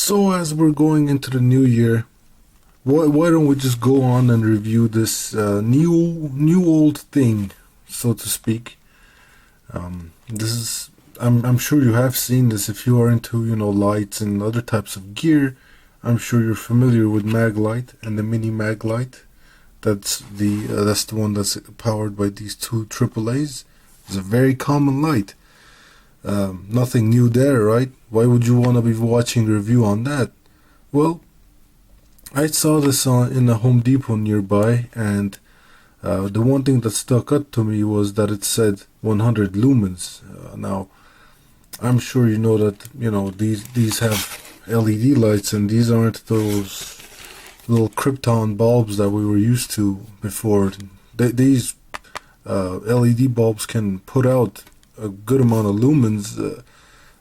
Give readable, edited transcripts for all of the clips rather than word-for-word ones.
So as we're going into the new year, why don't we just go on and review this new old thing, so to speak. This is I'm sure you have seen this if you are into lights and other types of gear. I'm sure you're familiar with Maglite and the mini Maglite. That's the one that's powered by these two AAAs. It's a very common light. Nothing new there, right? Why would you want to be watching a review on that? Well, I saw this in a Home Depot nearby, and the one thing that stuck out to me was that it said 100 lumens. Now, I'm sure you know that these have LED lights, and these aren't those little krypton bulbs that we were used to before. These LED bulbs can put out a good amount of lumens,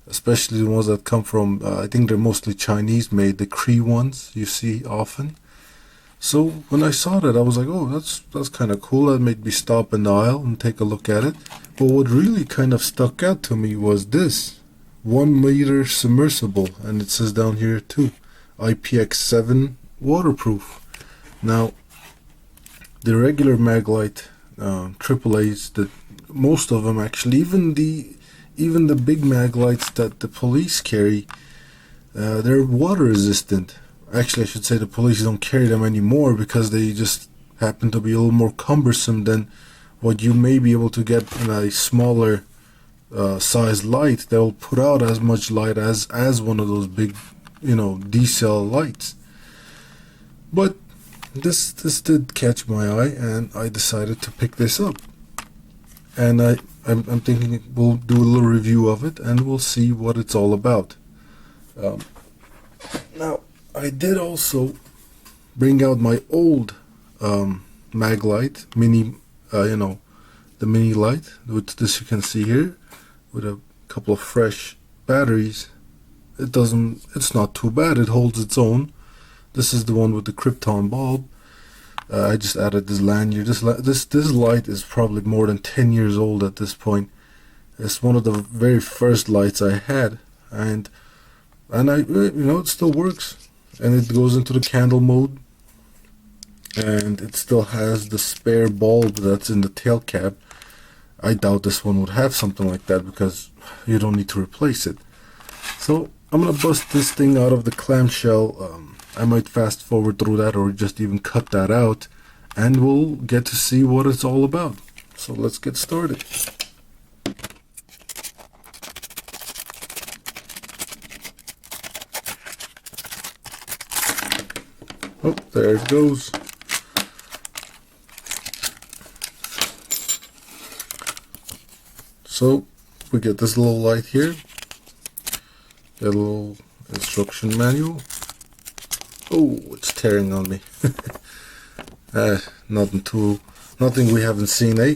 especially the ones that come from, I think they're mostly Chinese made, the Cree ones you see often. So when I saw that, I was like, oh, that's kind of cool. That made me stop in the aisle and take a look at it. But what really kind of stuck out to me was this 1 meter submersible, and it says down here too, Ipx7 Waterproof. Now, the regular Maglite AAAs, that most of them actually, even the big Maglites that the police carry, they're water resistant. Actually, I should say the police don't carry them anymore because they just happen to be a little more cumbersome than what you may be able to get in a smaller size light that will put out as much light as one of those big D-cell lights. But this did catch my eye, and I decided to pick this up. And I'm thinking we'll do a little review of it, and we'll see what it's all about. Now, I did also bring out my old Maglite mini, the mini light, which this you can see here, with a couple of fresh batteries. It's not too bad. It holds its own. This is the one with the krypton bulb. I just added this lanyard. This light is probably more than 10 years old at this point. It's one of the very first lights I had, and it still works. And it goes into the candle mode, and it still has the spare bulb that's in the tail cap. I doubt this one would have something like that because you don't need to replace it. So I'm gonna bust this thing out of the clamshell. I might fast forward through that or just even cut that out, and we'll get to see what it's all about. So let's get started. Oh, there it goes. So we get this little light here, a little instruction manual. Oh, it's tearing on me. Nothing we haven't seen, eh?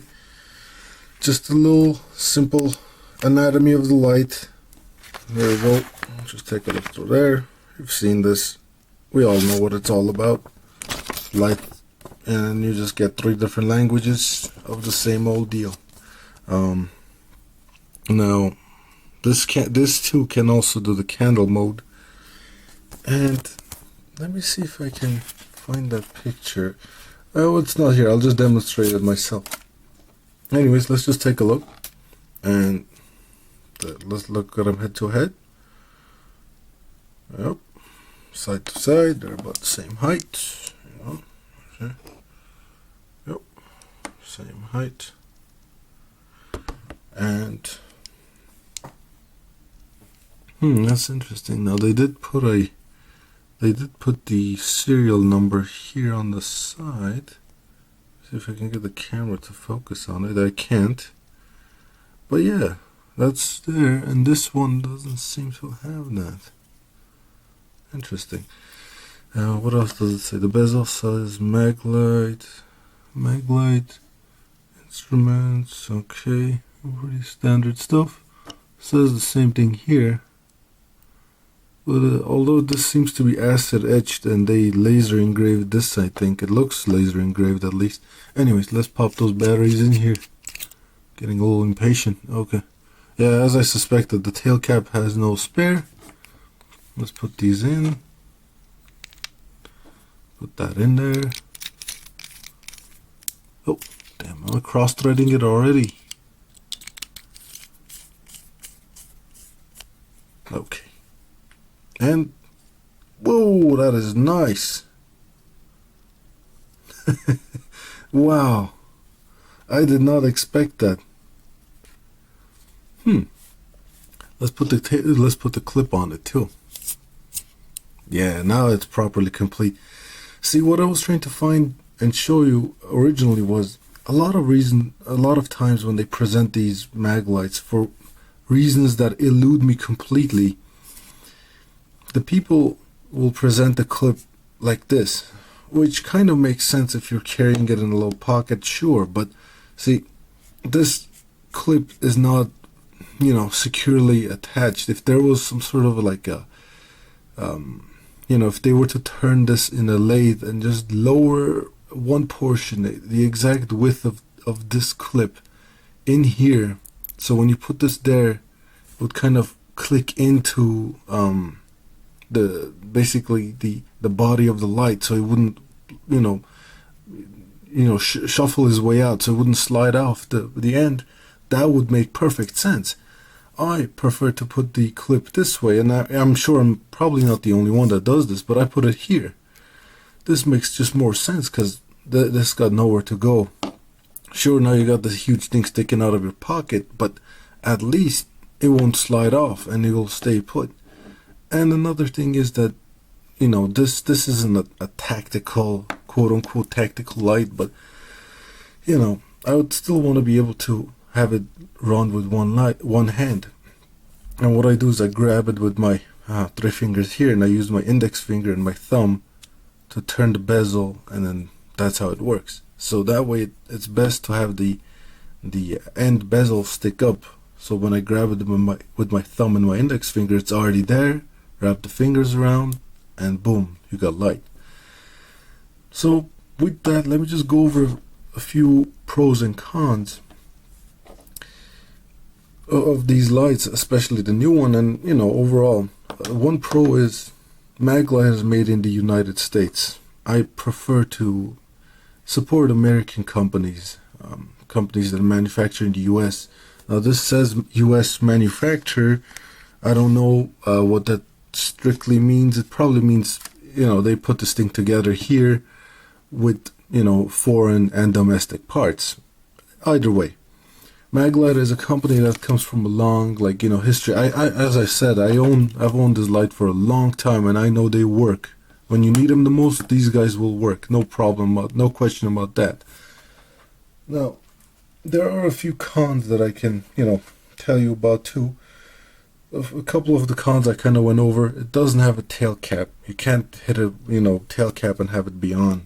Just a little simple anatomy of the light. There we go. Just take a look through there. You've seen this. We all know what it's all about. Light, and you just get 3 different languages of the same old deal. Now, this too can also do the candle mode. And let me see if I can find that picture. Oh, it's not here. I'll just demonstrate it myself. Anyways, let's just take a look, and let's look at them head to head. Yep. Side to side, they're about the same height. Yep, same height. And that's interesting. Now they did put the serial number here on the side. See if I can get the camera to focus on it. I can't. But yeah, that's there, and this one doesn't seem to have that. Interesting. What else does it say? The bezel says Maglite instruments. Okay, pretty standard stuff. Says the same thing here. But although this seems to be acid etched and they laser engraved this, I think it looks laser engraved at least. Anyways, let's pop those batteries in here. Getting a little impatient. Okay. Yeah, as I suspected, the tail cap has no spare. Let's put these in. Put that in there. Oh, damn, I'm cross-threading it already. Okay. And, whoa, that is nice. Wow. I did not expect that. Let's put the clip on it too. Yeah, now it's properly complete. See, what I was trying to find and show you originally was a lot of times when they present these Maglites, for reasons that elude me completely, the people will present the clip like this, which kind of makes sense if you're carrying it in a little pocket, sure, but see, this clip is not, securely attached. If there was some sort of like a if they were to turn this in a lathe and just lower one portion, the exact width of this clip in here, so when you put this there, it would kind of click into basically the body of the light, so it wouldn't shuffle his way out, so it wouldn't slide off the end. That would make perfect sense. I prefer to put the clip this way, and I'm sure I'm probably not the only one that does this, but I put it here. This makes just more sense because this got nowhere to go. Sure, now you got this huge thing sticking out of your pocket, but at least it won't slide off and it will stay put. And another thing is that, this isn't a tactical, quote-unquote tactical light, but, I would still want to be able to have it run with one hand. And what I do is I grab it with my 3 fingers here, and I use my index finger and my thumb to turn the bezel, and then that's how it works. So that way it's best to have the end bezel stick up, so when I grab it with my thumb and my index finger, it's already there. Wrap the fingers around, and boom, you got light. So with that, let me just go over a few pros and cons of these lights, especially the new one. And overall, one pro is MacLeod is made in the United States. I prefer to support American companies, companies that manufacture in the US. Now this says US manufacturer. I don't know what that strictly means. It probably means they put this thing together here with foreign and domestic parts. Either way, MacLeod is a company that comes from a long history. As I said, I've owned this light for a long time, and I know they work. When you need them the most, these guys will work. No problem, no question about that. Now, there are a few cons that I can tell you about too. A couple of the cons I kind of went over. It doesn't have a tail cap. You can't hit a tail cap and have it be on.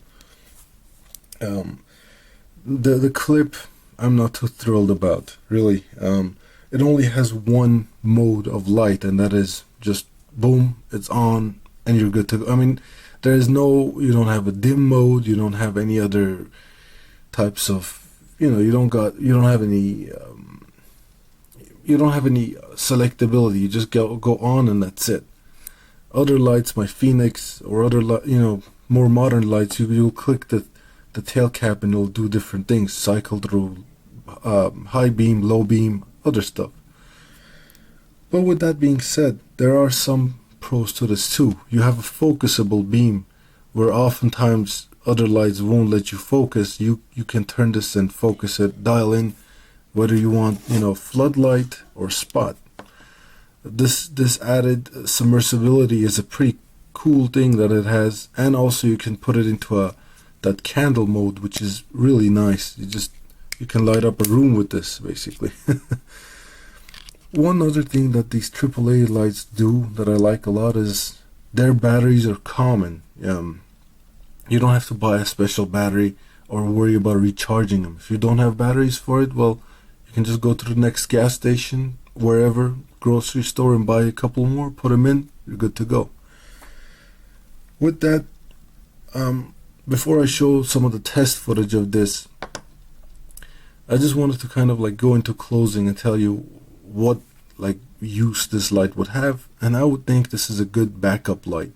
The clip, I'm not too thrilled about, really. It only has one mode of light, and that is just boom, it's on, and you're good to go. I mean, you don't have a dim mode, you don't have any other types of, you don't have any selectability. You just go on, and that's it. Other lights, my Phoenix or other more modern lights, you'll click the tail cap and it'll do different things, cycle through high beam, low beam, other stuff. But with that being said, there are some pros to this too. You have a focusable beam, where oftentimes other lights won't let you focus. You can turn this and focus it, dial in whether you want floodlight or spot. This added submersibility is a pretty cool thing that it has, and also you can put it into that candle mode, which is really nice. You can light up a room with this, basically. One other thing that these AAA lights do that I like a lot is their batteries are common. You don't have to buy a special battery or worry about recharging them. If you don't have batteries for it, well, you can just go to the next gas station, wherever, grocery store, and buy a couple more, put them in, you're good to go. With that, before I show some of the test footage of this, I just wanted to kind of go into closing and tell you what use this light would have, and I would think this is a good backup light.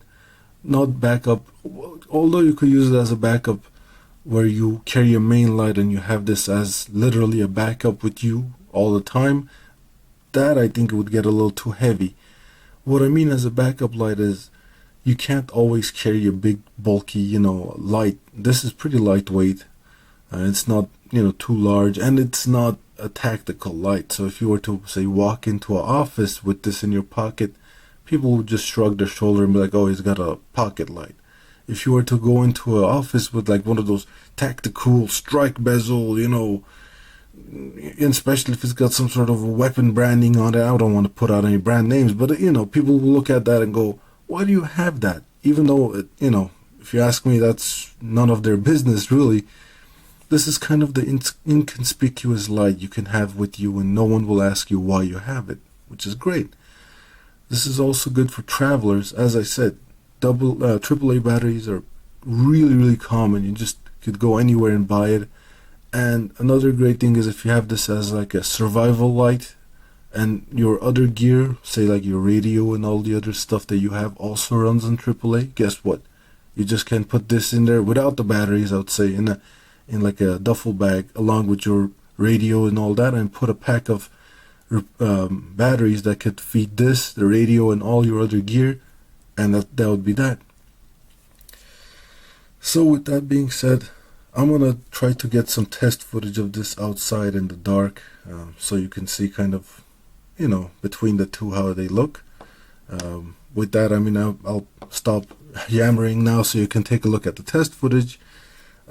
Not backup, although you could use it as a backup where you carry a main light and you have this as literally a backup with you all the time. That I think would get a little too heavy. What I mean as a backup light is you can't always carry a big bulky light. This is pretty lightweight. It's not too large, and it's not a tactical light. So if you were to say walk into an office with this in your pocket, people would just shrug their shoulder and be like, oh, he's got a pocket light. If you were to go into an office with like one of those tactical strike bezel, and especially if it's got some sort of weapon branding on it, I don't want to put out any brand names, but people will look at that and go, why do you have that? Even though, if you ask me, that's none of their business really. This is kind of the inconspicuous light you can have with you and no one will ask you why you have it, which is great. This is also good for travelers. As I said, AAA batteries are really, really common. You just could go anywhere and buy it. And another great thing is if you have this as like a survival light and your other gear, say like your radio and all the other stuff that you have also runs on AAA, guess what? You just can put this in there without the batteries, I would say, in like a duffel bag along with your radio and all that, and put a pack of batteries that could feed this, the radio, and all your other gear, and that would be that. So with that being said, I'm gonna try to get some test footage of this outside in the dark, so you can see kind of between the two how they look. With that, I'll stop yammering now so you can take a look at the test footage.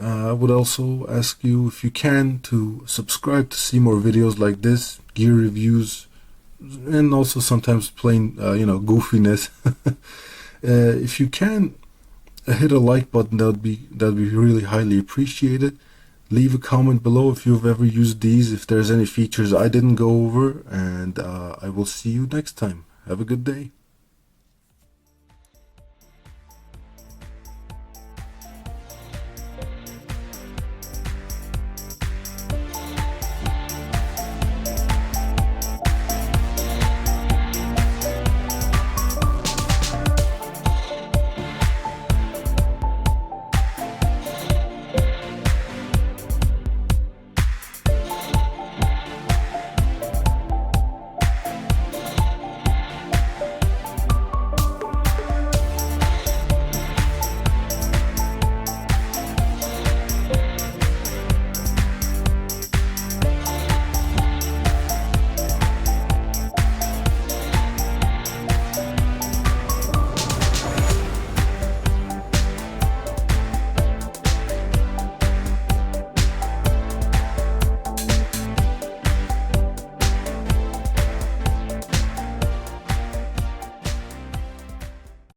I would also ask you, if you can, to subscribe to see more videos like this, gear reviews, and also sometimes plain goofiness. If you can, hit a like button. That'd be really highly appreciated. Leave a comment below if you've ever used these, if there's any features I didn't go over, and I will see you next time. Have a good day.